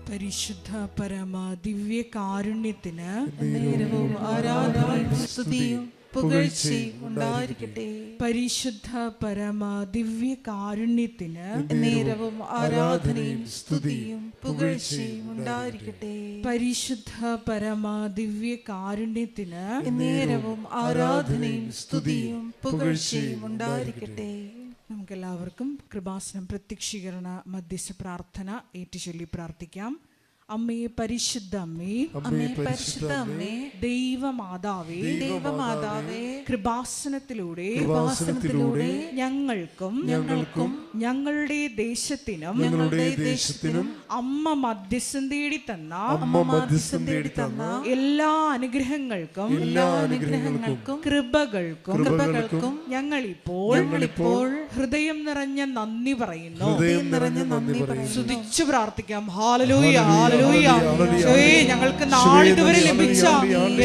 പരിശുദ്ധ പരമ ദിവ്യ കാരുണ്യത്തിന് നേരവും ആരാധനയും സ്തുതിയും പുകഴ്ചയും ഉണ്ടായിരിക്കട്ടെ. പരിശുദ്ധ പരമ ദിവ്യ കാരുണ്യത്തിന് നേരവും ആരാധനയും സ്തുതിയും പുകഴ്ചയും ഉണ്ടായിരിക്കട്ടെ. പരിശുദ്ധ പരമ ദിവ്യ കാരുണ്യത്തിന് നേരവും ആരാധനയും സ്തുതിയും പുകഴ്ചയും ഉണ്ടായിരിക്കട്ടെ. നമുക്കെല്ലാവർക്കും കൃപാസനം പ്രത്യക്ഷീകരണ മധ്യസ്ഥ പ്രാർത്ഥന ഏറ്റുചൊല്ലി പ്രാർത്ഥിക്കാം. അമ്മേ പരിശുദ്ധ അമ്മേ, അമ്മേ പരിശുദ്ധ അമ്മേ, ദൈവമാതാവേ, ദൈവമാതാവേ, കൃപാസനത്തിലൂടെ ഞങ്ങൾക്കും ഞങ്ങളുടെ ദേശത്തിനും അമ്മ മധ്യസ്ഥം തേടി തന്ന എല്ലാ അനുഗ്രഹങ്ങൾക്കും കൃപകൾക്കും ഞങ്ങളിപ്പോൾ ഹൃദയം നിറഞ്ഞ നന്ദി പറയുന്നു. സ്തുതിച്ചു പ്രാർത്ഥിക്കാം. Hallelujah, hallelujah. ഞങ്ങൾക്ക് നാളിതുവരെ ലഭിച്ച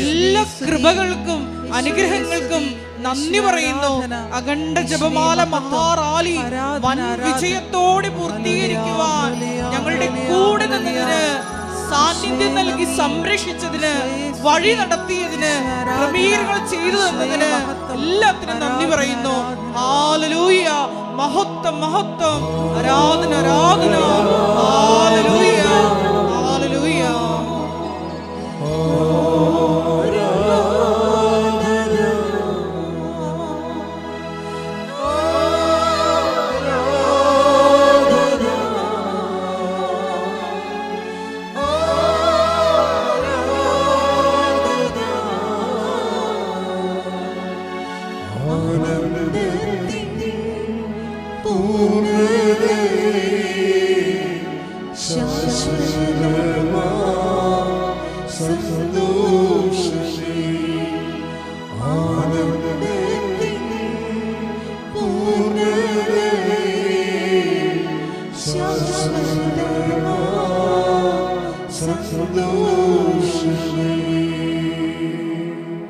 എല്ലാ കൃപകൾക്കും അനുഗ്രഹങ്ങൾക്കും നന്ദി പറയുന്നു. അഖണ്ഡ ജപമാല മഹാറാലി വൻ വിജയത്തോടെ പൂർത്തീകരിക്കുവാൻ ഞങ്ങളുടെ കൂടെ നിന്നതിന്, സാന്നിധ്യം നൽകി സംരക്ഷിച്ചതിന്, വഴി നടത്തിയതിന്, ക്രമീകരണങ്ങൾ ചെയ്തു തന്നതിന് എല്ലാത്തിനും നന്ദി പറയുന്നു. ഹല്ലേലൂയ. മഹത്വം, മഹത്വം, ആരാധന, ആരാധന. Hallelujah, hallelujah.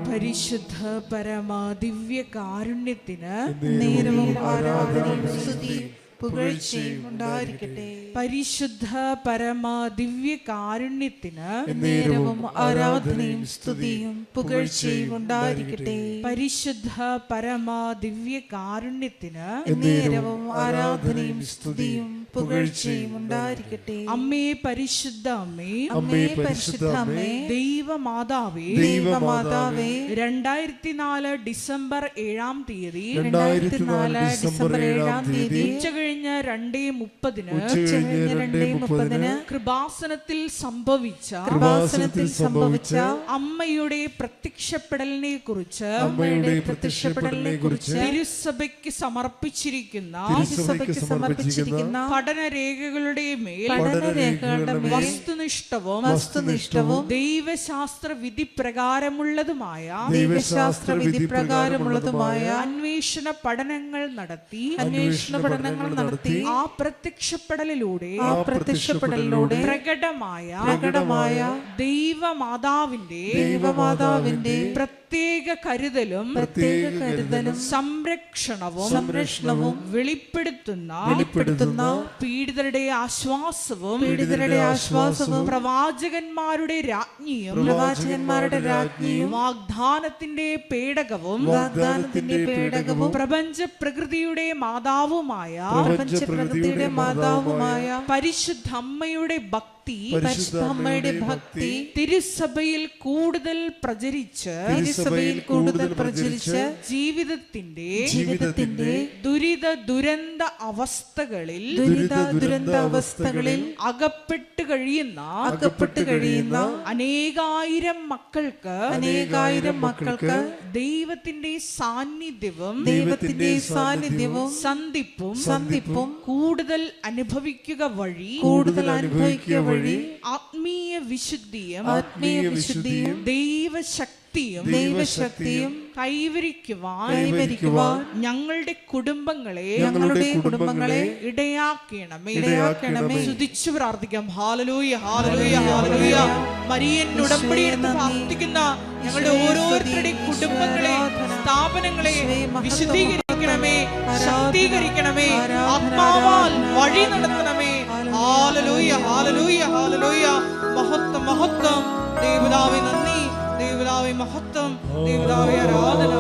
പരിശുദ്ധ പരമ ദിവ്യ കാരുണ്യത്തിന് നേരവും ആരാധനയും സ്തുതിയും പുകഴ്ചയും ഉണ്ടായിരിക്കട്ടെ. പരിശുദ്ധ പരമ ദിവ്യ കാരുണ്യത്തിന് നേരവും ആരാധനയും സ്തുതിയും പുകഴ്ചയും ഉണ്ടായിരിക്കട്ടെ. പരിശുദ്ധ പരമ ദിവ്യ കാരുണ്യത്തിന് നേരവും ആരാധനയും സ്തുതിയും പുകഴ്ചയും ഉണ്ടായിരിക്കട്ടെ. അമ്മേ പരിശുദ്ധ അമ്മേ, അമ്മേ പരിശുദ്ധ അമ്മേ, ദൈവമാതാവേ, ദൈവമാതാവേ, 2004 ഡിസംബർ 7-ാം തീയതി 2004 ഡിസംബർ 7-ാം തീയതി ഉച്ചകഴിഞ്ഞ് 2:30 ഉച്ചകഴിഞ്ഞ് 2:30 കൃപാസനത്തിൽ സംഭവിച്ച അമ്മയുടെ പ്രത്യക്ഷപ്പെടലിനെ കുറിച്ച് തിരുസഭയ്ക്ക് സമർപ്പിച്ചിരിക്കുന്ന പഠനരേഖകളുടെ മേൽ വസ്തുനിഷ്ഠവും ദൈവശാസ്ത്ര വിധി പ്രകാരമുള്ളതുമായ അന്വേഷണ പഠനങ്ങൾ നടത്തി ആ പ്രത്യക്ഷപ്പെടലിലൂടെ പ്രകടമായ ദൈവമാതാവിന്റെ പ്രത്യേക കരുതലും സംരക്ഷണവും വെളിപ്പെടുത്തുന്ന പീഡിതരുടെ ആശ്വാസവും പ്രവാചകന്മാരുടെ രാജ്ഞിയും വാഗ്ദാനത്തിന്റെ പേടകവും പ്രപഞ്ച പ്രകൃതിയുടെ മാതാവുമായ പരിശുദ്ധ അമ്മയുടെ ഭക്തി തിരുസഭയിൽ കൂടുതൽ പ്രചരിച്ച് ജീവിതത്തിന്റെ ദുരിത ദുരന്ത അവസ്ഥകളിൽ അകപ്പെട്ട് കഴിയുന്ന അനേകായിരം മക്കൾക്ക് ദൈവത്തിന്റെ സാന്നിധ്യവും സന്ധിപ്പും കൂടുതൽ അനുഭവിക്കുക വഴി ആത്മീയ വിശുദ്ധിയും ദൈവശക്തിയും കൈവരിക്കുവാൻ ഞങ്ങളുടെ കുടുംബങ്ങളെ ഇടയാക്കണമേ. സ്തുതിച്ചു പ്രാർത്ഥിക്കാം. Hallelujah, hallelujah, hallelujah. മരിയൻ ഉടമ്പടി എടുത്ത് പ്രാർത്ഥിക്കുന്ന ഞങ്ങളുടെ ഓരോരുത്തരുടെയും കുടുംബങ്ങളെ, സ്ഥാപനങ്ങളെ വിശുദ്ധീകരിക്കണമേ, ശക്തീകരിക്കണമേ, ആത്മാവാൽ വഴി നടത്തണമേ. Hallelujah, hallelujah, hallelujah. മഹത്വം, മഹത്വം. ദൈവപിതാവേ നന്ദി, ദൈവപിതാവേ മഹത്വം, ദൈവപിതാവേ ആരാധന.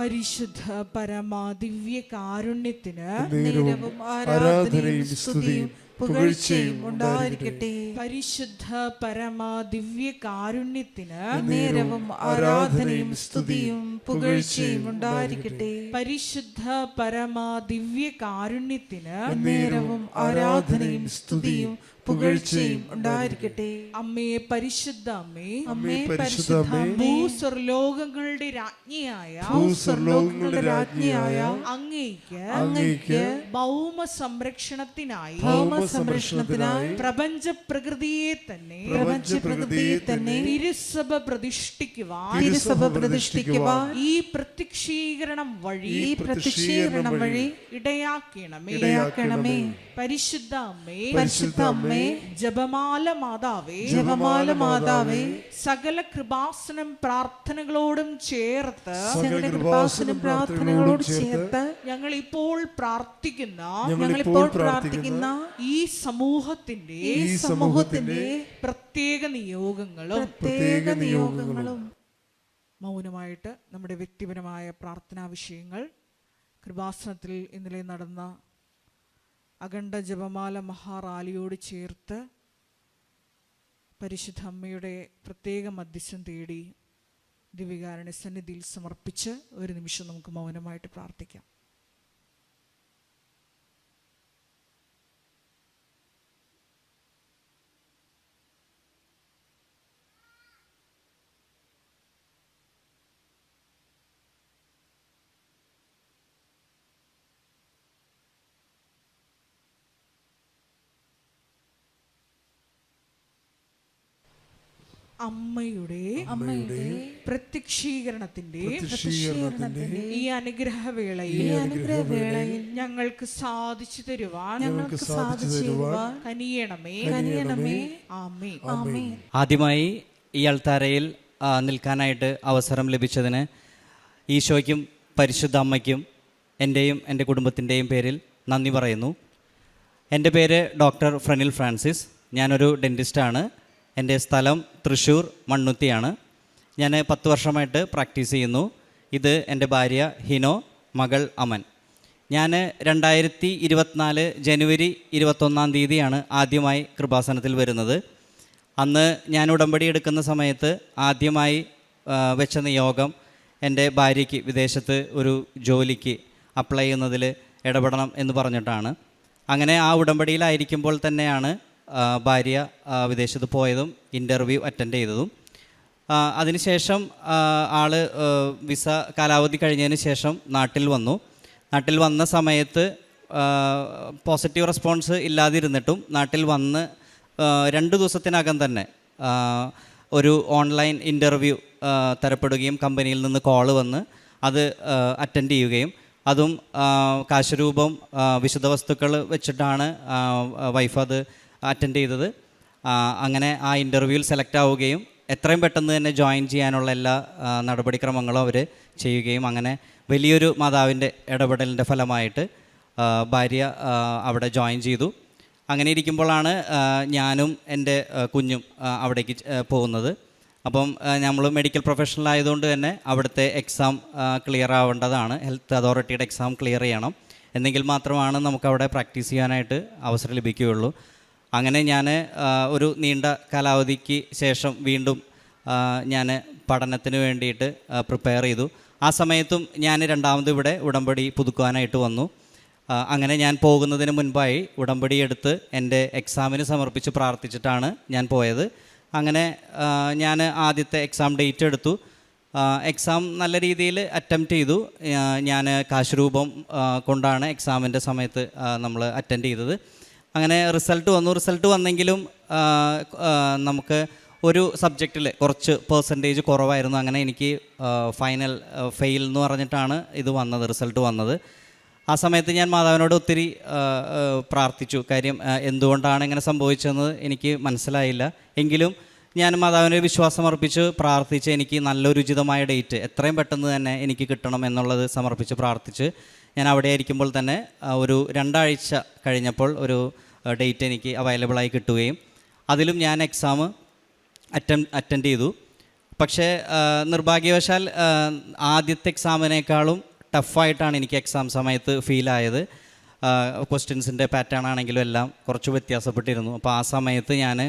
പരിശുദ്ധ പരമ ദിവ്യ കാരുണ്യത്തിന് നേരവും ആരാധനയും സ്തുതിയും പുകഴ്ചയും ഉണ്ടായിരിക്കട്ടെ. പരിശുദ്ധ പരമ ദിവ്യ കാരുണ്യത്തിന് നേരവും ആരാധനയും സ്തുതിയും പുകഴ്ചയും ഉണ്ടായിരിക്കട്ടെ. പരിശുദ്ധ പരമ ദിവ്യ കാരുണ്യത്തിന് നേരവും ആരാധനയും സ്തുതിയും പുകഴ്ചയും ഉണ്ടായിരിക്കട്ടെ. അമ്മേ പരിശുദ്ധ അമ്മേ, അമ്മേ പരിശുദ്ധ അമ്മേ, ഭൂസ്വർലോകങ്ങളുടെ രാജ്ഞിയായ അങ്ങേയ്ക്ക് ഭൗമ സംരക്ഷണത്തിനായി പ്രപഞ്ച പ്രകൃതിയെ തന്നെ തിരുസഭ പ്രതിഷ്ഠിക്കുവാൻ ഈ പ്രത്യക്ഷീകരണം വഴി ഇടയാക്കണമേ. പരിശുദ്ധ അമ്മേ, ജപമാല മാതാവേ, സകല കൃപാസനം പ്രാർത്ഥനകളോടും ചേർത്ത് ഞങ്ങൾ ഇപ്പോൾ പ്രാർത്ഥിക്കുന്ന ഈ സമൂഹത്തിന്റെ പ്രത്യേക നിയോഗങ്ങളും മൗനമായിട്ട് നമ്മുടെ വ്യക്തിപരമായ പ്രാർത്ഥനാ വിഷയങ്ങൾ കൃപാസനത്തിൽ ഇന്നലെ നടന്ന അഖണ്ഡ ജപമാല മഹാറാലിയോട് ചേർത്ത് പരിശുദ്ധ അമ്മയുടെ പ്രത്യേക മധ്യസ്ഥം തേടി ദിവ്യകാരുണ്യ സന്നിധിയിൽ സമർപ്പിച്ച് ഒരു നിമിഷം നമുക്ക് മൗനമായിട്ട് പ്രാർത്ഥിക്കാം. അമ്മയുടെ പ്രത്യക്ഷീകരണത്തിന്റെ ഈ അനുഗ്രഹവേളയിൽ ഞങ്ങൾക്ക് സാധിച്ചു തരുവാൻ കനിയണമേ. ആമേൻ. ആദ്യമായി ഈ അൾത്താരയിൽ നിൽക്കാനായിട്ട് അവസരം ലഭിച്ചതിന് ഈശോയ്ക്കും പരിശുദ്ധ അമ്മയ്ക്കും എൻ്റെയും എൻ്റെ കുടുംബത്തിൻ്റെയും പേരിൽ നന്ദി പറയുന്നു. എൻ്റെ പേര് ഡോക്ടർ ഫ്രനിൽ ഫ്രാൻസിസ്. ഞാനൊരു ഡെൻറ്റിസ്റ്റാണ്. എൻ്റെ സ്ഥലം തൃശ്ശൂർ മണ്ണുത്തിയാണ്. ഞാൻ 10 വർഷമായിട്ട് പ്രാക്ടീസ് ചെയ്യുന്നു. ഇത് എൻ്റെ ഭാര്യ ഹിനോ, മകൾ അമൻ. ഞാൻ 2024 ജനുവരി 21 തീയതിയാണ് ആദ്യമായി കൃപാസനത്തിൽ വരുന്നത്. അന്ന് ഞാൻ ഉടമ്പടി എടുക്കുന്ന സമയത്ത് ആദ്യമായി വെച്ച നിയോഗം എൻ്റെ ഭാര്യയ്ക്ക് വിദേശത്ത് ഒരു ജോലിക്ക് അപ്ലൈ ചെയ്യുന്നതിൽ ഇടപെടണം എന്ന് പറഞ്ഞിട്ടാണ്. അങ്ങനെ ആ ഉടമ്പടിയിലായിരിക്കുമ്പോൾ തന്നെയാണ് ഭാര്യ വിദേശത്ത് പോയതും ഇൻ്റർവ്യൂ അറ്റൻഡ് ചെയ്തതും. അതിനുശേഷം ആൾ വിസ കാലാവധി കഴിഞ്ഞതിന് ശേഷം നാട്ടിൽ വന്നു. നാട്ടിൽ വന്ന സമയത്ത് പോസിറ്റീവ് റെസ്പോൺസ് ഇല്ലാതിരുന്നിട്ടും നാട്ടിൽ വന്ന് 2 ദിവസത്തിനകം തന്നെ ഒരു ഓൺലൈൻ ഇൻ്റർവ്യൂ തരപ്പെടുകയും കമ്പനിയിൽ നിന്ന് കോള് വന്ന് അത് അറ്റൻഡ് ചെയ്യുകയും അതും കാശരൂപം വിശുദ്ധ വസ്തുക്കൾ വെച്ചിട്ടാണ് വൈഫ് അത് അറ്റൻഡ് ചെയ്തത്. അങ്ങനെ ആ ഇൻ്റർവ്യൂവിൽ സെലക്ട് ആവുകയും എത്രയും പെട്ടെന്ന് തന്നെ ജോയിൻ ചെയ്യാനുള്ള എല്ലാ നടപടിക്രമങ്ങളും അവർ ചെയ്യുകയും അങ്ങനെ വലിയൊരു മാതാവിൻ്റെ ഇടപെടലിൻ്റെ ഫലമായിട്ട് ഭാര്യ അവിടെ ജോയിൻ ചെയ്തു. അങ്ങനെ ഇരിക്കുമ്പോഴാണ് ഞാനും എൻ്റെ കുഞ്ഞും അവിടേക്ക് പോകുന്നത്. അപ്പം നമ്മൾ മെഡിക്കൽ പ്രൊഫഷണൽ ആയതുകൊണ്ട് തന്നെ അവിടുത്തെ എക്സാം ക്ലിയർ ആവേണ്ടതാണ്. ഹെൽത്ത് അതോറിറ്റിയുടെ എക്സാം ക്ലിയർ ചെയ്യണം. എന്നെങ്കിൽ മാത്രമാണ് നമുക്കവിടെ പ്രാക്ടീസ് ചെയ്യാനായിട്ട് അവസരം ലഭിക്കുകയുള്ളൂ. അങ്ങനെ ഞാൻ ഒരു നീണ്ട കാലാവധിക്ക് ശേഷം വീണ്ടും ഞാൻ പഠനത്തിന് വേണ്ടിയിട്ട് പ്രിപ്പയർ ചെയ്തു. ആ സമയത്തും ഞാൻ രണ്ടാമത് ഇവിടെ ഉടമ്പടി പുതുക്കുവാനായിട്ട് വന്നു. അങ്ങനെ ഞാൻ പോകുന്നതിന് മുൻപായി ഉടമ്പടി എടുത്ത് എൻ്റെ എക്സാമിന് സമർപ്പിച്ച് പ്രാർത്ഥിച്ചിട്ടാണ് ഞാൻ പോയത്. അങ്ങനെ ഞാൻ ആദ്യത്തെ എക്സാം ഡേറ്റ് എടുത്തു. എക്സാം നല്ല രീതിയിൽ അറ്റംപ്റ്റ് ചെയ്തു. ഞാൻ കാശ് കൊണ്ടാണ് എക്സാമിൻ്റെ സമയത്ത് നമ്മൾ അറ്റൻഡ് ചെയ്തത്. അങ്ങനെ റിസൾട്ട് വന്നെങ്കിലും നമുക്ക് ഒരു സബ്ജക്റ്റിൽ കുറച്ച് പെർസെൻറ്റേജ് കുറവായിരുന്നു. അങ്ങനെ എനിക്ക് ഫൈനൽ ഫെയിൽ എന്ന് പറഞ്ഞിട്ടാണ് ഇത് വന്നത്, റിസൾട്ട് വന്നത്. ആ സമയത്ത് ഞാൻ മാതാവിനോട് ഒത്തിരി പ്രാർത്ഥിച്ചു. കാര്യം എന്തുകൊണ്ടാണ് ഇങ്ങനെ സംഭവിച്ചതെന്ന് എനിക്ക് മനസ്സിലായില്ല. എങ്കിലും ഞാൻ മാതാവിനെ വിശ്വാസം അർപ്പിച്ച് പ്രാർത്ഥിച്ച് എനിക്ക് നല്ലൊരു ഉചിതമായ ഡേറ്റ് എത്രയും പെട്ടെന്ന് തന്നെ എനിക്ക് കിട്ടണം എന്നുള്ളത് സമർപ്പിച്ച് പ്രാർത്ഥിച്ച് ഞാൻ അവിടെ ആയിരിക്കുമ്പോൾ തന്നെ ഒരു 2 ആഴ്ച കഴിഞ്ഞപ്പോൾ ഒരു ഡേറ്റ് എനിക്ക് അവൈലബിളായി കിട്ടുകയും അതിലും ഞാൻ എക്സാം അറ്റൻഡ് ചെയ്തു. പക്ഷേ നിർഭാഗ്യവശാൽ ആദ്യത്തെ എക്സാമിനേക്കാളും ടഫായിട്ടാണ് എനിക്ക് എക്സാം സമയത്ത് ഫീലായത്. ക്വസ്റ്റ്യൻസിൻ്റെ പാറ്റേൺ ആണെങ്കിലും എല്ലാം കുറച്ച് വ്യത്യാസപ്പെട്ടിരുന്നു. അപ്പോൾ ആ സമയത്ത് ഞാൻ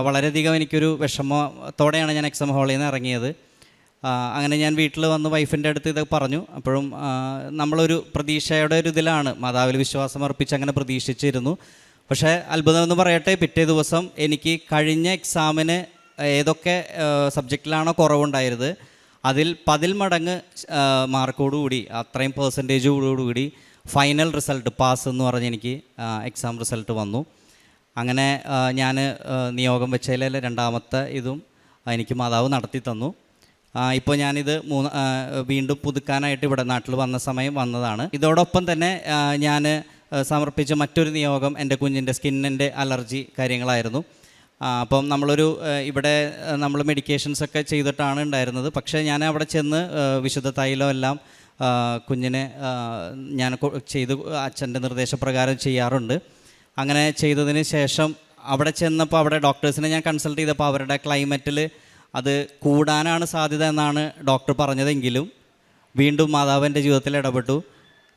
വളരെയധികം എനിക്കൊരു വിഷമത്തോടെയാണ് ഞാൻ എക്സാം ഹാളിൽ നിന്ന് ഇറങ്ങിയത്. അങ്ങനെ ഞാൻ വീട്ടിൽ വന്ന് വൈഫിൻ്റെ അടുത്ത് ഇതൊക്കെ പറഞ്ഞു. അപ്പോഴും നമ്മളൊരു പ്രതീക്ഷയുടെ ഒരു ഇതിലാണ്, മാതാവിൽ വിശ്വാസം അർപ്പിച്ച് അങ്ങനെ പ്രതീക്ഷിച്ചിരുന്നു. പക്ഷേ അത്ഭുതമെന്ന് പറയട്ടെ, പിറ്റേ ദിവസം എനിക്ക് കഴിഞ്ഞ എക്സാമിന് ഏതൊക്കെ സബ്ജക്റ്റിലാണോ കുറവുണ്ടായത് അതിൽ 10 മടങ്ങ് മാർക്കോടുകൂടി, അത്രയും പെർസെൻറ്റേജോടുകൂടി ഫൈനൽ റിസൾട്ട് പാസ് എന്ന് പറഞ്ഞ് എനിക്ക് എക്സാം റിസൾട്ട് വന്നു. അങ്ങനെ ഞാൻ നിയോഗം വെച്ചതിലെ 2ാമത്തെ ഇതും എനിക്ക് മാതാവ് നടത്തി തന്നു. ഇപ്പോൾ ഞാനിത് വീണ്ടും പുതുക്കാനായിട്ട് ഇവിടെ നാട്ടിൽ വന്ന സമയം വന്നതാണ്. ഇതോടൊപ്പം തന്നെ ഞാൻ സമർപ്പിച്ച മറ്റൊരു നിയോഗം എൻ്റെ കുഞ്ഞിൻ്റെ സ്കിന്നിൻ്റെ അലർജി കാര്യങ്ങളായിരുന്നു. അപ്പം ഇവിടെ നമ്മൾ മെഡിക്കേഷൻസൊക്കെ ചെയ്തിട്ടാണ് ഉണ്ടായിരുന്നത്. പക്ഷേ ഞാൻ അവിടെ ചെന്ന് വിശുദ്ധ തൈലം എല്ലാം കുഞ്ഞിനെ ഞാൻ ചെയ്ത് അച്ഛൻ്റെ നിർദ്ദേശപ്രകാരം ചെയ്യാറുണ്ട്. അങ്ങനെ ചെയ്തതിന് ശേഷം അവിടെ ചെന്നപ്പോൾ അവിടെ ഡോക്ടേഴ്സിനെ ഞാൻ കൺസൾട്ട് ചെയ്തപ്പോൾ അവരുടെ ക്ലൈമറ്റിൽ അത് കൂടാനാണ് സാധ്യത എന്നാണ് ഡോക്ടർ പറഞ്ഞതെങ്കിലും വീണ്ടും മാതാവിൻ്റെ ജീവിതത്തിൽ ഇടപെട്ടു.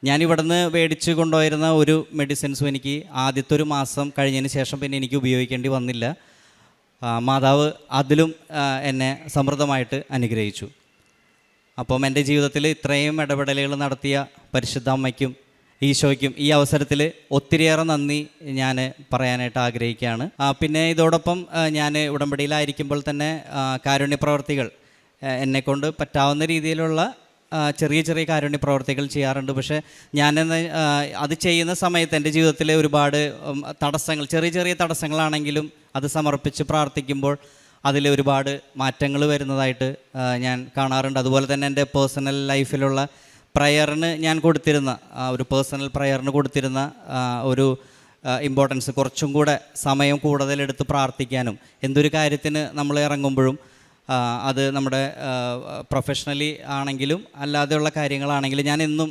ഞാനിവിടുന്ന് മേടിച്ച് കൊണ്ടുപോയിരുന്ന ഒരു മെഡിസിൻസും എനിക്ക് ആദ്യത്തെ ഒരു മാസം കഴിഞ്ഞതിന് ശേഷം പിന്നെ എനിക്ക് ഉപയോഗിക്കേണ്ടി വന്നില്ല. മാതാവ് അതിലും എന്നെ സമൃദ്ധമായിട്ട് അനുഗ്രഹിച്ചു. അപ്പം എൻ്റെ ജീവിതത്തിൽ ഇത്രയും ഇടപെടലുകൾ നടത്തിയ പരിശുദ്ധ അമ്മയ്ക്കും ഈശോയ്ക്കും ഈ അവസരത്തിൽ ഒത്തിരിയേറെ നന്ദി ഞാൻ പറയാനായിട്ട് ആഗ്രഹിക്കുകയാണ്. പിന്നെ ഇതോടൊപ്പം ഞാൻ ഉടമ്പടിയിലായിരിക്കുമ്പോൾ തന്നെ കാരുണ്യ പ്രവർത്തികൾ എന്നെക്കൊണ്ട് പറ്റാവുന്ന രീതിയിലുള്ള ചെറിയ ചെറിയ കാരുണ്യ പ്രവർത്തികൾ ചെയ്യാറുണ്ട്. പക്ഷേ ഞാനെന്ന് അത് ചെയ്യുന്ന സമയത്ത് എൻ്റെ ജീവിതത്തിലെ ഒരുപാട് തടസ്സങ്ങൾ, ചെറിയ ചെറിയ തടസ്സങ്ങളാണെങ്കിലും അത് സമർപ്പിച്ച് പ്രാർത്ഥിക്കുമ്പോൾ അതിൽ ഒരുപാട് മാറ്റങ്ങൾ വരുന്നതായിട്ട് ഞാൻ കാണാറുണ്ട്. അതുപോലെ തന്നെ എൻ്റെ പേഴ്സണൽ ലൈഫിലുള്ള പ്രയറിന് ഞാൻ കൊടുത്തിരുന്ന ഒരു പേഴ്സണൽ പ്രയറിന് കൊടുത്തിരുന്ന ഒരു ഇമ്പോർട്ടൻസ്, കുറച്ചും കൂടെ സമയം കൂടുതലെടുത്ത് പ്രാർത്ഥിക്കാനും, എന്തൊരു കാര്യത്തിന് നമ്മൾ ഇറങ്ങുമ്പോഴും അത് നമ്മുടെ പ്രൊഫഷണലി ആണെങ്കിലും അല്ലാതെയുള്ള കാര്യങ്ങളാണെങ്കിലും ഞാൻ എന്നും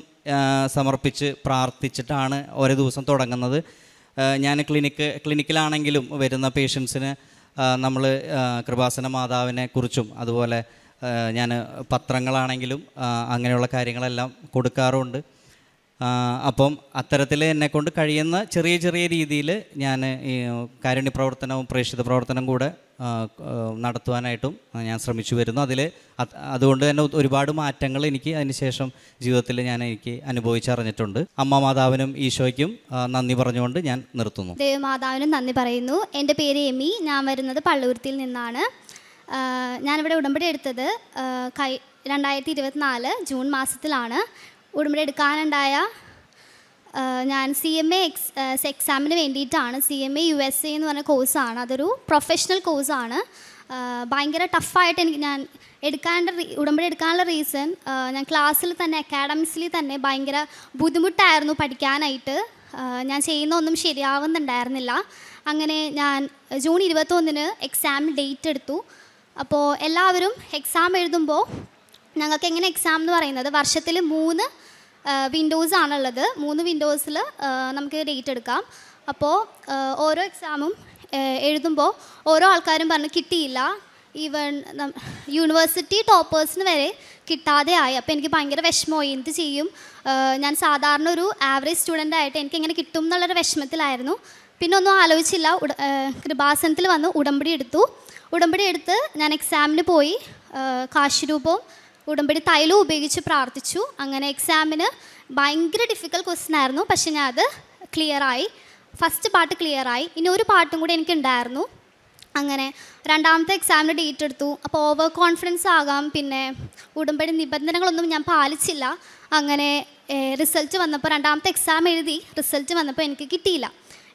സമർപ്പിച്ച് പ്രാർത്ഥിച്ചിട്ടാണ് ഓരോ ദിവസം തുടങ്ങുന്നത്. ഞാൻ ക്ലിനിക്കിലാണെങ്കിലും വരുന്ന പേഷ്യൻസിന് നമ്മൾ കൃപാസന മാതാവിനെ കുറിച്ചും അതുപോലെ ഞാൻ പത്രങ്ങളാണെങ്കിലും അങ്ങനെയുള്ള കാര്യങ്ങളെല്ലാം കൊടുക്കാറുണ്ട്. അപ്പം അത്തരത്തിൽ എന്നെക്കൊണ്ട് കഴിയുന്ന ചെറിയ ചെറിയ രീതിയിൽ ഞാൻ ഈ കാരുണ്യ പ്രവർത്തനവും പ്രേക്ഷിത പ്രവർത്തനം കൂടെ നടത്തുവാനായിട്ടും ഞാൻ ശ്രമിച്ചു വരുന്നു. അതുകൊണ്ട് തന്നെ ഒരുപാട് മാറ്റങ്ങൾ എനിക്ക് അതിനുശേഷം ജീവിതത്തിൽ എനിക്ക് അനുഭവിച്ചറിഞ്ഞിട്ടുണ്ട്. അമ്മ മാതാവിനും ഈശോയ്ക്കും നന്ദി പറഞ്ഞുകൊണ്ട് ഞാൻ നിർത്തുന്നു. ദേവമാതാവിനും നന്ദി പറയുന്നു. എൻ്റെ പേര് എമി, ഞാൻ വരുന്നത് പള്ളുരുത്തിയിൽ നിന്നാണ്. ഞാനിവിടെ ഉടമ്പടി എടുത്തത് 2024 ജൂൺ മാസത്തിലാണ്. ഉടമ്പടി എടുക്കാനുണ്ടായ ഞാൻ CMA എക്സാമിന് വേണ്ടിയിട്ടാണ്. CMA USA എന്ന് പറഞ്ഞ കോഴ്സാണ്. അതൊരു പ്രൊഫഷണൽ കോഴ്സാണ്. ഭയങ്കര ടഫായിട്ട് ഞാൻ ഉടമ്പടി എടുക്കാനുള്ള റീസൺ, ഞാൻ ക്ലാസ്സിൽ തന്നെ അക്കാഡമിക്സിൽ തന്നെ ഭയങ്കര ബുദ്ധിമുട്ടായിരുന്നു പഠിക്കാനായിട്ട്. ഞാൻ ചെയ്യുന്ന ഒന്നും ശരിയാവുന്നുണ്ടായിരുന്നില്ല. അങ്ങനെ ഞാൻ ജൂൺ 21 എക്സാം ഡേറ്റ് എടുത്തു. അപ്പോൾ എല്ലാവരും എക്സാം എഴുതുമ്പോൾ ഞങ്ങൾക്ക് എങ്ങനെ എക്സാം എന്ന് പറയുന്നത്, വർഷത്തിൽ 3 വിൻഡോസ് ആണുള്ളത്. 3 വിൻഡോസിൽ നമുക്ക് ഡേറ്റ് എടുക്കാം. അപ്പോൾ ഓരോ എക്സാമും എഴുതുമ്പോൾ ഓരോ ആൾക്കാരും പറഞ്ഞു കിട്ടിയില്ല. ഈവൻ യൂണിവേഴ്സിറ്റി ടോപ്പേഴ്സിന് വരെ കിട്ടാതെ ആയി. അപ്പോൾ എനിക്ക് ഭയങ്കര വിഷമമായി. എന്ത് ചെയ്യും, ഞാൻ സാധാരണ ഒരു ആവറേജ് സ്റ്റുഡൻ്റ് ആയിട്ട് എനിക്ക് എങ്ങനെ കിട്ടും എന്നുള്ളൊരു വിഷമത്തിലായിരുന്നു. പിന്നെ ഒന്നും ആലോചിച്ചില്ല, കൃപാസനത്തിൽ വന്ന് ഉടമ്പടി എടുത്ത് ഞാൻ എക്സാമിന് പോയി. കാശുരൂപവും ഉടമ്പടി തൈലവും ഉപയോഗിച്ച് പ്രാർത്ഥിച്ചു. അങ്ങനെ എക്സാമിന് ഭയങ്കര ഡിഫിക്കൽട്ട് ക്വസ്റ്റ്യൻ ആയിരുന്നു. പക്ഷെ ഞാൻ അത് ക്ലിയറായി. ഫസ്റ്റ് പാർട്ട് ക്ലിയറായി. ഇനി ഒരു പാർട്ടും കൂടി എനിക്കുണ്ടായിരുന്നു. അങ്ങനെ രണ്ടാമത്തെ എക്സാമിന് ഡേറ്റ് എടുത്തു. അപ്പോൾ ഓവർ കോൺഫിഡൻസ് ആകാം, പിന്നെ ഉടമ്പടി നിബന്ധനകളൊന്നും ഞാൻ പാലിച്ചില്ല. അങ്ങനെ റിസൾട്ട് വന്നപ്പോൾ, രണ്ടാമത്തെ എക്സാം എഴുതി റിസൾട്ട് വന്നപ്പോൾ എനിക്ക് കിട്ടിയില്ല.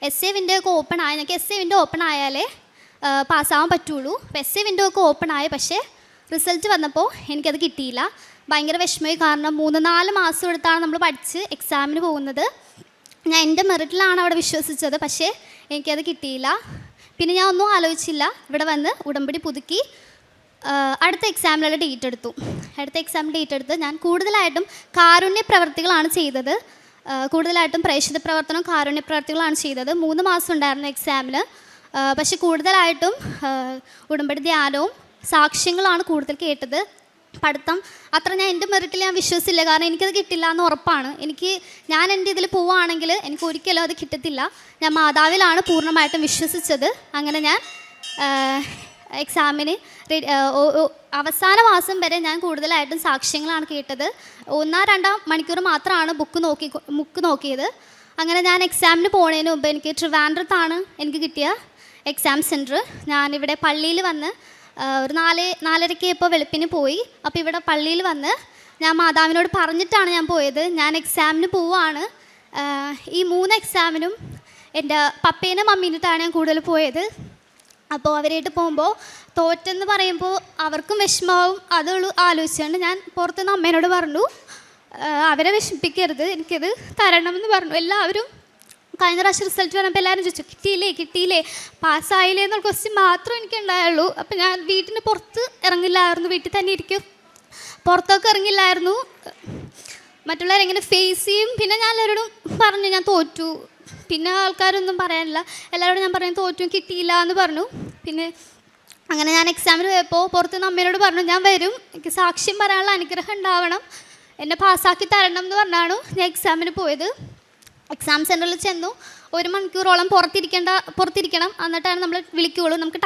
essay വിൻഡോ ഒക്കെ ഓപ്പൺ ആയി. ഞങ്ങൾക്ക് essay വിൻഡോ ഓപ്പൺ ആയാലേ പാസ്സാവാൻ പറ്റുള്ളൂ. അപ്പോൾ essay വിൻഡോ ഒക്കെ ഓപ്പൺ ആയി. പക്ഷേ റിസൾട്ട് വന്നപ്പോൾ എനിക്കത് കിട്ടിയില്ല. ഭയങ്കര വിഷമമായി. കാരണം 3-4 മാസം എടുത്താണ് നമ്മൾ പഠിച്ച് എക്സാമിന് പോകുന്നത്. ഞാൻ എൻ്റെ മെറിറ്റിലാണ് അവിടെ വിശ്വസിച്ചത്. പക്ഷേ എനിക്കത് കിട്ടിയില്ല. പിന്നെ ഞാൻ ഒന്നും ആലോചിച്ചില്ല, ഇവിടെ വന്ന് ഉടമ്പടി പുതുക്കി അടുത്ത എക്സാമിനുള്ള ഡേറ്റ് എടുത്ത് ഞാൻ കൂടുതലായിട്ടും കാരുണ്യ പ്രവർത്തികളാണ് ചെയ്തത്. കൂടുതലായിട്ടും പ്രേക്ഷിത പ്രവർത്തനവും കാരുണ്യ പ്രവർത്തികളാണ് ചെയ്തത്. 3 മാസം ഉണ്ടായിരുന്നു എക്സാമിന്. പക്ഷെ കൂടുതലായിട്ടും ഉടമ്പടി ധ്യാനവും സാക്ഷ്യങ്ങളാണ് കൂടുതൽ കേട്ടത്. പഠിത്തം അത്ര ഞാൻ എൻ്റെ മെറിറ്റിൽ ഞാൻ വിശ്വസിച്ചില്ല. കാരണം എനിക്കത് കിട്ടില്ല എന്ന് ഉറപ്പാണ്. ഞാൻ എൻ്റെ ഇതിൽ പോവുകയാണെങ്കിൽ എനിക്ക് ഒരിക്കലും അത് കിട്ടത്തില്ല. ഞാൻ മാതാവിലാണ് പൂർണ്ണമായിട്ടും വിശ്വസിച്ചത്. അങ്ങനെ ഞാൻ എക്സാമിന് അവസാന മാസം വരെ ഞാൻ കൂടുതലായിട്ടും സാക്ഷ്യങ്ങളാണ് കേട്ടത്. 1-2 മണിക്കൂർ മാത്രമാണ് ബുക്ക് നോക്കിയത്. അങ്ങനെ ഞാൻ എക്സാമിന് പോകുന്നതിന് മുമ്പ് എനിക്ക് ട്രിവാൻഡ്രത്താണ് എനിക്ക് കിട്ടിയ എക്സാം സെൻറ്റർ. ഞാനിവിടെ പള്ളിയിൽ വന്ന് ഒരു 4:30 ഇപ്പോൾ വെളുപ്പിന് പോയി. അപ്പോൾ ഇവിടെ പള്ളിയിൽ വന്ന് ഞാൻ മാതാവിനോട് പറഞ്ഞിട്ടാണ് ഞാൻ പോയത്. ഞാൻ എക്സാമിന് പോവുകയാണ്. ഈ 3 എക്സാമിനും എൻ്റെ പപ്പേനും മമ്മീനിട്ടാണ് ഞാൻ കൂടുതൽ പോയത്. അപ്പോൾ അവരായിട്ട് പോകുമ്പോൾ തോറ്റെന്ന് പറയുമ്പോൾ അവർക്കും വിഷമാവും. അതുള്ളൂ ആലോചിച്ചുകൊണ്ട് ഞാൻ പുറത്തുനിന്ന് അമ്മേനോട് പറഞ്ഞു, അവരെ വിഷമിപ്പിക്കരുത്, എനിക്കത് തരണമെന്ന് പറഞ്ഞു. എല്ലാവരും കഴിഞ്ഞ പ്രാവശ്യം റിസൾട്ട് വന്നപ്പോൾ എല്ലാവരും ചോദിച്ചു കിട്ടിയില്ലേ പാസ്സായില്ലേ എന്നുള്ള ക്വസ്റ്റ്യൻ മാത്രമേ എനിക്കുണ്ടായുള്ളൂ. അപ്പം ഞാൻ വീട്ടിന് പുറത്ത് ഇറങ്ങില്ലായിരുന്നു, വീട്ടിൽ തന്നെ ഇരിക്കും, പുറത്തൊക്കെ ഇറങ്ങില്ലായിരുന്നു. മറ്റുള്ളവരെങ്ങനെ ഫേസ് ചെയ്യും. പിന്നെ ഞാൻ എല്ലാവരോടും പറഞ്ഞു ഞാൻ തോറ്റു. പിന്നെ ആൾക്കാരൊന്നും പറയാനില്ല, എല്ലാവരോടും ഞാൻ പറഞ്ഞു തോറ്റു, കിട്ടിയില്ല എന്ന് പറഞ്ഞു. പിന്നെ അങ്ങനെ ഞാൻ എക്സാമിന് പോയപ്പോൾ പുറത്തുനിന്ന് അമ്മേനോട് പറഞ്ഞു ഞാൻ വരും, എനിക്ക് സാക്ഷ്യം പറയാനുള്ള അനുഗ്രഹം ഉണ്ടാവണം, എന്നെ പാസ്സാക്കി തരണം എന്ന് പറഞ്ഞാണ് ഞാൻ എക്സാമിന് പോയത്. എക്സാം സെൻറ്ററിൽ ചെന്നു. 1 മണിക്കൂറോളം പുറത്തിരിക്കണം, എന്നിട്ടാണ് നമ്മൾ വിളിക്കുകയുള്ളൂ. നമുക്ക്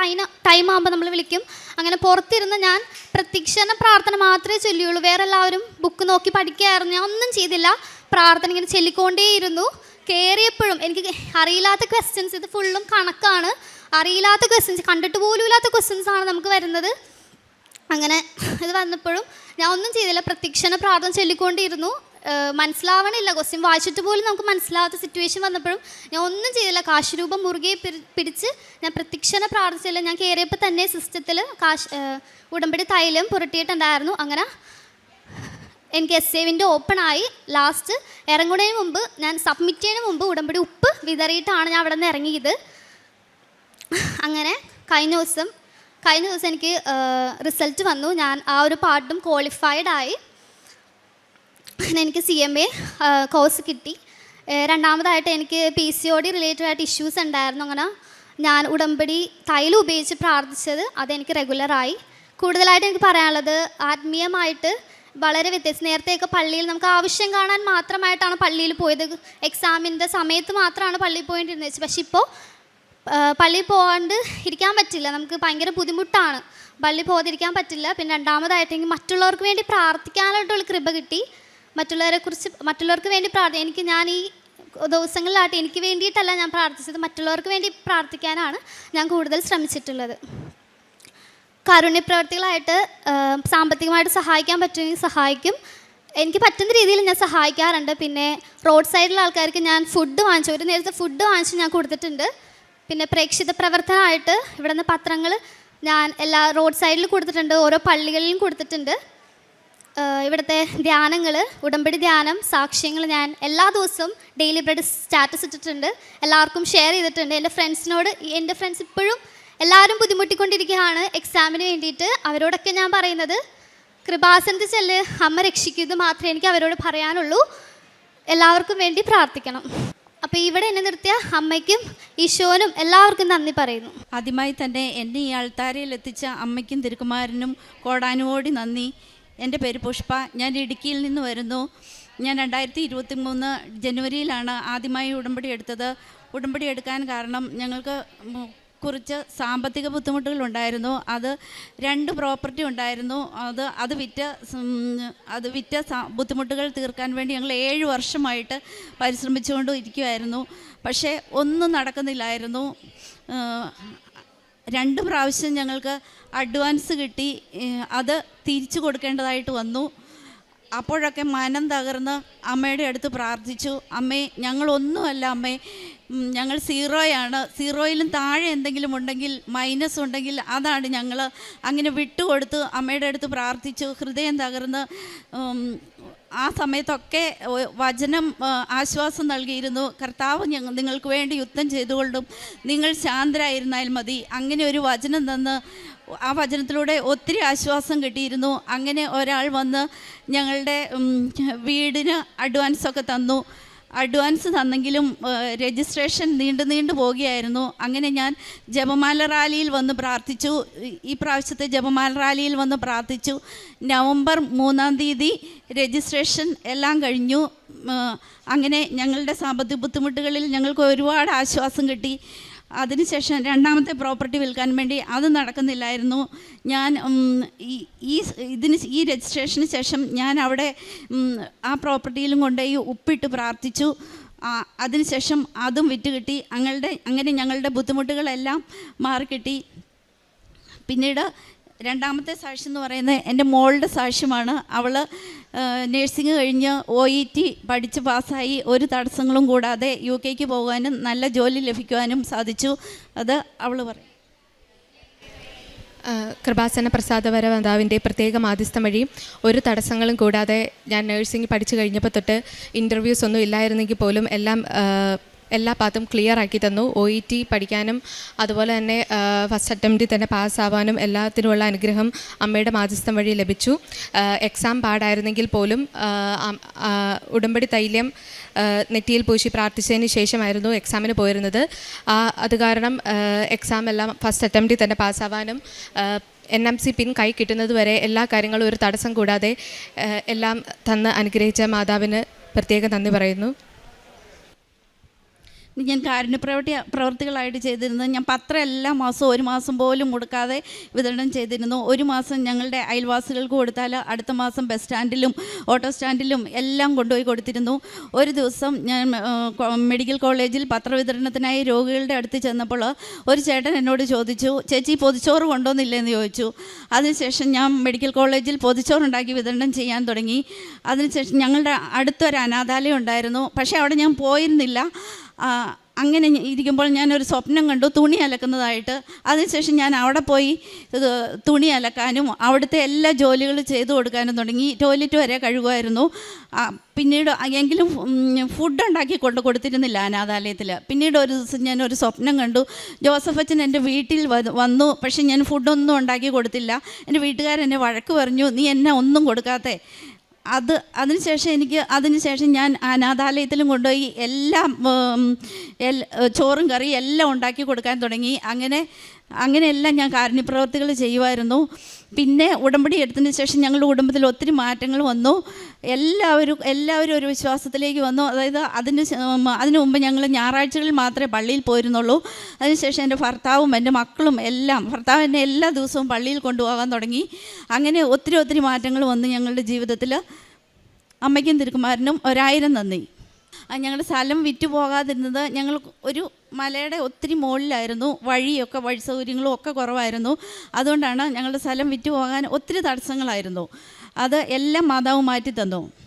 ടൈം ആകുമ്പോൾ നമ്മൾ വിളിക്കും. അങ്ങനെ പുറത്തിരുന്ന് ഞാൻ പ്രത്യക്ഷണ പ്രാർത്ഥന മാത്രമേ ചൊല്ലിയുള്ളൂ. വേറെ എല്ലാവരും ബുക്ക് നോക്കി പഠിക്കുകയായിരുന്നു. ഞാൻ ഒന്നും ചെയ്തില്ല. പ്രാർത്ഥന ഇങ്ങനെ ചൊല്ലിക്കൊണ്ടേയിരുന്നു. കയറിയപ്പോഴും എനിക്ക് അറിയില്ലാത്ത ക്വസ്റ്റ്യൻസ്, ഇത് ഫുള്ളും കണക്കാണ്, അറിയില്ലാത്ത ക്വസ്റ്റ്യൻസ്, കണ്ടിട്ട് പോലും ഇല്ലാത്ത ക്വസ്റ്റ്യൻസ് ആണ് നമുക്ക് വരുന്നത്. അങ്ങനെ ഇത് വന്നപ്പോഴും ഞാൻ ഒന്നും ചെയ്തില്ല, പ്രത്യക്ഷണ പ്രാർത്ഥന ചൊല്ലിക്കൊണ്ടിരുന്നു. മനസ്സിലാവണില്ല, ക്വസ്റ്റ്യൻ വായിച്ചിട്ട് പോലും നമുക്ക് മനസ്സിലാവാത്ത സിറ്റുവേഷൻ വന്നപ്പോഴും ഞാൻ ഒന്നും ചെയ്തില്ല. കാശുരൂപം മുറുകെ പിടിച്ച് ഞാൻ പ്രത്യക്ഷണ പ്രാർത്ഥിച്ചില്ല. ഞാൻ കയറിയപ്പോൾ തന്നെ സിസ്റ്റത്തിൽ ഉടമ്പടി തൈലം പുരട്ടിയിട്ടുണ്ടായിരുന്നു. അങ്ങനെ എനിക്ക് SAവിൻ്റെ ഓപ്പണായി. ലാസ്റ്റ് ഇറങ്ങുന്നതിന് മുമ്പ്, ഞാൻ സബ്മിറ്റ് ചെയ്യുന്നതിന് മുമ്പ് ഉടമ്പടി ഉപ്പ് വിതറിയിട്ടാണ് ഞാൻ അവിടെ നിന്ന് ഇറങ്ങിയത്. അങ്ങനെ കഴിഞ്ഞ ദിവസം എനിക്ക് റിസൾട്ട് വന്നു. ഞാൻ ആ ഒരു പാർട്ടും ക്വാളിഫൈഡ് ആയി. എനിക്ക് CMA കോഴ്സ് കിട്ടി. രണ്ടാമതായിട്ട് എനിക്ക് PCOD റിലേറ്റഡ് ആയിട്ട് ഇഷ്യൂസ് ഉണ്ടായിരുന്നു. അങ്ങനെ ഞാൻ ഉടമ്പടി തൈലം ഉപയോഗിച്ച് പ്രാർത്ഥിച്ചത് അതെനിക്ക് റെഗുലറായി. കൂടുതലായിട്ട് എനിക്ക് പറയാനുള്ളത്, ആത്മീയമായിട്ട് വളരെ വ്യത്യസ്തം. നേരത്തെയൊക്കെ പള്ളിയിൽ നമുക്ക് ആവശ്യം കാണാൻ മാത്രമായിട്ടാണ് പള്ളിയിൽ പോയത്. എക്സാമിൻ്റെ സമയത്ത് മാത്രമാണ് പള്ളിയിൽ പോയിട്ടിരുന്നത്. പക്ഷെ ഇപ്പോൾ പള്ളിയിൽ പോകാണ്ട് ഇരിക്കാൻ പറ്റില്ല, നമുക്ക് ഭയങ്കര ബുദ്ധിമുട്ടാണ്. പള്ളിയിൽ പോകാതിരിക്കാൻ പറ്റില്ല. പിന്നെ രണ്ടാമതായിട്ടെങ്കിൽ മറ്റുള്ളവർക്ക് വേണ്ടി പ്രാർത്ഥിക്കാനായിട്ടുള്ള കൃപ കിട്ടി. മറ്റുള്ളവർക്ക് വേണ്ടി ഞാൻ ഈ ദിവസങ്ങളിലായിട്ട് എനിക്ക് വേണ്ടിയിട്ടല്ല ഞാൻ പ്രാർത്ഥിച്ചത്, മറ്റുള്ളവർക്ക് വേണ്ടി പ്രാർത്ഥിക്കാനാണ് ഞാൻ കൂടുതൽ ശ്രമിച്ചിട്ടുള്ളത്. കാരുണ്യപ്രവർത്തികളായിട്ട് സാമ്പത്തികമായിട്ട് സഹായിക്കാൻ പറ്റുമെങ്കിൽ സഹായിക്കും. എനിക്ക് പറ്റുന്ന രീതിയിൽ ഞാൻ സഹായിക്കാറുണ്ട്. പിന്നെ റോഡ് സൈഡിലുള്ള ആൾക്കാർക്ക് ഞാൻ ഫുഡ് വാങ്ങിച്ചു, ഒരു നേരത്തെ ഫുഡ് വാങ്ങിച്ച് ഞാൻ കൊടുത്തിട്ടുണ്ട്. പിന്നെ പ്രേക്ഷിത പ്രവർത്തനമായിട്ട് ഇവിടെ നിന്ന് പത്രങ്ങൾ ഞാൻ എല്ലാ റോഡ് സൈഡിൽ കൊടുത്തിട്ടുണ്ട്, ഓരോ പള്ളികളിലും കൊടുത്തിട്ടുണ്ട്. ഇവിടുത്തെ ധ്യാനങ്ങൾ, ഉടമ്പടി ധ്യാനം, സാക്ഷ്യങ്ങൾ ഞാൻ എല്ലാ ദിവസവും ഡെയിലി ബ്രെഡ് സ്റ്റാറ്റസ് ഇട്ടിട്ടുണ്ട്, എല്ലാവർക്കും ഷെയർ ചെയ്തിട്ടുണ്ട്. എൻ്റെ ഫ്രണ്ട്സ് ഇപ്പോഴും എല്ലാവരും ബുദ്ധിമുട്ടിക്കൊണ്ടിരിക്കുകയാണ് എക്സാമിന് വേണ്ടിയിട്ട്. അവരോടൊക്കെ ഞാൻ പറയുന്നത്, കൃപാസനത്തിൽ ചെല്ല്, അമ്മ രക്ഷിക്കുന്നത് മാത്രമേ എനിക്ക് അവരോട് പറയാനുള്ളൂ. എല്ലാവർക്കും വേണ്ടി പ്രാർത്ഥിക്കണം. അപ്പോൾ ഇവിടെ എന്നെ നിർത്തിയ അമ്മയ്ക്കും ഈശോനും എല്ലാവർക്കും നന്ദി പറയുന്നു. ആദ്യമായി തന്നെ എന്നെ ഈ ആൾത്താരയിൽ എത്തിച്ച അമ്മയ്ക്കും തിരുക്കുമാരനും കോടാനുകോടി നന്ദി. എൻ്റെ പേര് പുഷ്പ, ഞാൻ ഇടുക്കിയിൽ നിന്ന് വരുന്നു. ഞാൻ 2023 ജനുവരിയിലാണ് ആദ്യമായി ഉടമ്പടി എടുത്തത്. ഉടമ്പടി എടുക്കാൻ കാരണം ഞങ്ങൾക്ക് കുറച്ച് സാമ്പത്തിക ബുദ്ധിമുട്ടുകളുണ്ടായിരുന്നു. അത് 2 പ്രോപ്പർട്ടി ഉണ്ടായിരുന്നു. അത് വിറ്റ ബുദ്ധിമുട്ടുകൾ തീർക്കാൻ വേണ്ടി ഞങ്ങൾ 7 വർഷമായിട്ട് പരിശ്രമിച്ചുകൊണ്ട് ഇരിക്കുമായിരുന്നു. പക്ഷേ ഒന്നും നടക്കുന്നില്ലായിരുന്നു. 2 പ്രാവശ്യം ഞങ്ങൾക്ക് അഡ്വാൻസ് കിട്ടി, അത് തിരിച്ചു കൊടുക്കേണ്ടതായിട്ട് വന്നു. അപ്പോഴൊക്കെ മനം തകർന്ന് അമ്മയുടെ അടുത്ത് പ്രാർത്ഥിച്ചു. അമ്മേ, ഞങ്ങളൊന്നുമല്ല അമ്മേ, ഞങ്ങൾ സീറോയാണ്, സീറോയിലും താഴെ എന്തെങ്കിലും ഉണ്ടെങ്കിൽ, മൈനസ് ഉണ്ടെങ്കിൽ അതാണ് ഞങ്ങൾ. അങ്ങനെ വിട്ടുകൊടുത്ത് അമ്മയുടെ അടുത്ത് പ്രാർത്ഥിച്ചു, ഹൃദയം തകർന്ന്. ആ സമയത്തൊക്കെ വചനം ആശ്വാസം നൽകിയിരുന്നു. കർത്താവ് നിങ്ങൾക്ക് വേണ്ടി യുദ്ധം ചെയ്തുകൊണ്ടും നിങ്ങൾ ശാന്തരായിരുന്നാൽ മതി. അങ്ങനെ ഒരു വചനം തന്ന് ആ വചനത്തിലൂടെ ഒത്തിരി ആശ്വാസം കിട്ടിയിരുന്നു. അങ്ങനെ ഒരാൾ വന്ന് ഞങ്ങളുടെ വീടിന് അഡ്വാൻസൊക്കെ തന്നു. അഡ്വാൻസ് തന്നെങ്കിലും രജിസ്ട്രേഷൻ നീണ്ടു പോകുകയായിരുന്നു. അങ്ങനെ ഞാൻ ജപമാല റാലിയിൽ വന്ന് പ്രാർത്ഥിച്ചു. ഈ പ്രാവശ്യത്തെ ജപമാല റാലിയിൽ വന്ന് പ്രാർത്ഥിച്ചു. നവംബർ 3-ാം തീയതി രജിസ്ട്രേഷൻ എല്ലാം കഴിഞ്ഞു. അങ്ങനെ ഞങ്ങളുടെ സാമ്പത്തിക ബുദ്ധിമുട്ടുകളിൽ ഞങ്ങൾക്ക് ഒരുപാട് ആശ്വാസം കിട്ടി. അതിനുശേഷം 2ാമത്തെ പ്രോപ്പർട്ടി വിൽക്കാൻ വേണ്ടി അത് നടക്കുന്നില്ലായിരുന്നു. ഞാൻ ഈ രജിസ്ട്രേഷന് ശേഷം ഞാൻ അവിടെ ആ പ്രോപ്പർട്ടിയിലും കൊണ്ടുപോയി ഉപ്പിട്ട് പ്രാർത്ഥിച്ചു. അതിനുശേഷം അതും വിറ്റ് കിട്ടി. അങ്ങനെ ഞങ്ങളുടെ ബുദ്ധിമുട്ടുകളെല്ലാം മാറിക്കിട്ടി. പിന്നീട് 2ാമത്തെ സാക്ഷ്യം എന്ന് പറയുന്നത് എൻ്റെ മോളുടെ സാക്ഷ്യമാണ്. അവൾ നേഴ്സിംഗ് കഴിഞ്ഞ് OET പഠിച്ച് പാസ്സായി, ഒരു തടസ്സങ്ങളും കൂടാതെ UK പോകാനും നല്ല ജോലി ലഭിക്കുവാനും സാധിച്ചു. അത് അവൾ പറയും. കൃപാസന പ്രസാദവര മാതാവിൻ്റെ പ്രത്യേക മാധ്യസ്ഥം വഴി ഒരു തടസ്സങ്ങളും കൂടാതെ ഞാൻ നഴ്സിംഗ് പഠിച്ചു കഴിഞ്ഞപ്പോൾ തൊട്ട് ഇൻ്റർവ്യൂസ് ഒന്നും ഇല്ലായിരുന്നെങ്കിൽ പോലും എല്ലാ പാത്തും ക്ലിയർ ആക്കി തന്നു. OET പഠിക്കാനും അതുപോലെ തന്നെ ഫസ്റ്റ് അറ്റംപ്റ്റിൽ തന്നെ പാസ്സാവാനും എല്ലാത്തിനുമുള്ള അനുഗ്രഹം അമ്മയുടെ മാധ്യസ്ഥം വഴി ലഭിച്ചു. എക്സാം പാടായിരുന്നെങ്കിൽ പോലും ഉടമ്പടി തൈലം നെറ്റിയിൽ പൂശി പ്രാർത്ഥിച്ചതിന് ശേഷമായിരുന്നു എക്സാമിന് പോയിരുന്നത്. അത് കാരണം എക്സാം എല്ലാം ഫസ്റ്റ് അറ്റംപ്റ്റിൽ തന്നെ പാസ്സാവാനും NMC പിൻ കൈ കിട്ടുന്നത് വരെ എല്ലാ കാര്യങ്ങളും ഒരു തടസ്സം കൂടാതെ എല്ലാം തന്ന് അനുഗ്രഹിച്ച മാതാവിന് പ്രത്യേകം നന്ദി പറയുന്നു. ഞാൻ പ്രവൃത്തികളായിട്ട് ചെയ്തിരുന്നത്. ഞാൻ പത്രം എല്ലാ മാസവും 1 മാസം പോലും മുടക്കാതെ വിതരണം ചെയ്തിരുന്നു. 1 മാസം ഞങ്ങളുടെ അയൽവാസികൾക്ക് കൊടുത്താൽ അടുത്ത മാസം ബസ് സ്റ്റാൻഡിലും ഓട്ടോ സ്റ്റാൻഡിലും എല്ലാം കൊണ്ടുപോയി കൊടുത്തിരുന്നു. ഒരു ദിവസം ഞാൻ മെഡിക്കൽ കോളേജിൽ പത്രവിതരണത്തിനായി രോഗികളുടെ അടുത്ത് ചെന്നപ്പോൾ ഒരു ചേട്ടൻ എന്നോട് ചോദിച്ചു, ചേച്ചി പൊതിച്ചോറ് കൊണ്ടുവന്നില്ലെന്ന് ചോദിച്ചു. അതിനുശേഷം ഞാൻ മെഡിക്കൽ കോളേജിൽ പൊതിച്ചോറുണ്ടാക്കി വിതരണം ചെയ്യാൻ തുടങ്ങി. അതിനുശേഷം ഞങ്ങളുടെ അടുത്തൊരു അനാഥാലയം ഉണ്ടായിരുന്നു, പക്ഷേ അവിടെ ഞാൻ പോയിരുന്നില്ല. അങ്ങനെ ഇരിക്കുമ്പോൾ ഞാനൊരു സ്വപ്നം കണ്ടു, തുണി അലക്കുന്നതായിട്ട്. അതിനുശേഷം ഞാൻ അവിടെ പോയി തുണി അലക്കാനും അവിടുത്തെ എല്ലാ ജോലികളും ചെയ്തു കൊടുക്കാനും തുടങ്ങി. ടോയ്ലറ്റ് വരെ കഴുകുമായിരുന്നു. പിന്നീട് എങ്കിലും ഫുഡ് ഉണ്ടാക്കി കൊടുത്തിരുന്നില്ല അനാഥാലയത്തിൽ. പിന്നീട് ഒരു ദിവസം ഞാനൊരു സ്വപ്നം കണ്ടു, ജോസഫ് അച്ഛൻ എൻ്റെ വീട്ടിൽ വന്നു, പക്ഷേ ഞാൻ ഫുഡൊന്നും ഉണ്ടാക്കി കൊടുത്തില്ല. എൻ്റെ വീട്ടുകാരെന്നെ വഴക്ക് പറഞ്ഞു, നീ എന്നെ ഒന്നും കൊടുക്കാത്തേ. അതിനുശേഷം ഞാൻ അനാഥാലയത്തിലും കൊണ്ടുപോയി എല്ലാം ചോറും കറിയും എല്ലാം ഉണ്ടാക്കി കൊടുക്കാൻ തുടങ്ങി. അങ്ങനെയെല്ലാം ഞാൻ കാരുണ്യപ്രവർത്തികൾ ചെയ്യുമായിരുന്നു. പിന്നെ ഉടമ്പടി എടുത്തതിന് ശേഷം ഞങ്ങളുടെ കുടുംബത്തിൽ ഒത്തിരി മാറ്റങ്ങൾ വന്നു. എല്ലാവരും ഒരു വിശ്വാസത്തിലേക്ക് വന്നു. അതായത് അതിനു മുമ്പ് ഞങ്ങൾ ഞായറാഴ്ചകളിൽ മാത്രമേ പള്ളിയിൽ പോയിരുന്നുള്ളൂ. അതിനുശേഷം എൻ്റെ ഭർത്താവും എൻ്റെ മക്കളും ഭർത്താവ് എന്നെ എല്ലാ ദിവസവും പള്ളിയിൽ കൊണ്ടുപോകാൻ തുടങ്ങി. അങ്ങനെ ഒത്തിരി മാറ്റങ്ങൾ വന്നു ഞങ്ങളുടെ ജീവിതത്തിൽ. അമ്മയ്ക്കും തിരുക്കുമാരനും 1000 നന്ദി. ഞങ്ങളുടെ സ്ഥലം വിറ്റ് പോകാതിരുന്നത്, ഞങ്ങൾ ഒരു മലയുടെ ഒത്തിരി മുകളിലായിരുന്നു, വഴി സൗകര്യങ്ങളും ഒക്കെ കുറവായിരുന്നു. അതുകൊണ്ടാണ് ഞങ്ങളുടെ സ്ഥലം വിറ്റ് പോകാൻ ഒത്തിരി തടസ്സങ്ങളായിരുന്നു. അത് എല്ലാം മാതാവ് മാറ്റി തന്നു.